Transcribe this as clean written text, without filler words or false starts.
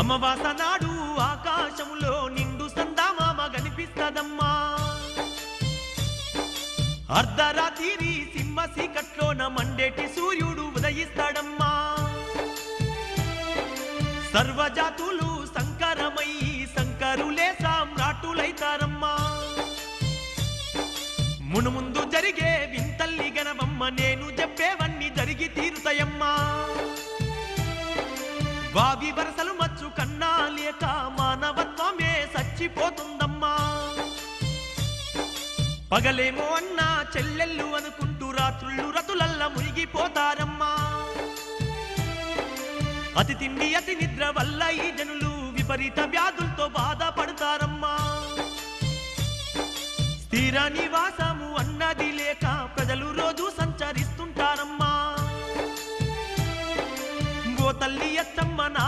అమావాస నాడు ఆకాశములో నిండు సందామామ కనిపిస్తదమ్మా. అర్ధరాత్రి సింహ సీకట్లోన మండేటి సూర్యుడు ఉదయిస్తాడమ్మా. సర్వజాతులు సంకరమయ్యి శంకరులే సామ్రాటులైతారమ్మా. మునుముందు జరిగే వింతల్లి గనవమ్మ, నేను చెప్పేవన్నీ జరిగి తీరుతాయమ్మా. వావి వరసలు మచ్చు కన్నా లేక మానవత్వమే చచ్చిపోతుందమ్మా. పగలేమో అన్నా చెల్లెళ్ళు అనుకుంటూ రాత్రుళ్ళు రతులల్ల మునిగిపోతారమ్మా. అతి తిండి అతి నిద్ర వల్ల ఈ జనులు విపరీత వ్యాధులతో బాధపడతారమ్మా. స్థిర నివాసము అన్నది లేక ప్రజలు రోజు సంచరిస్తుంటారమ్మా. ఓ తల్లి అచ్చమ్మ నా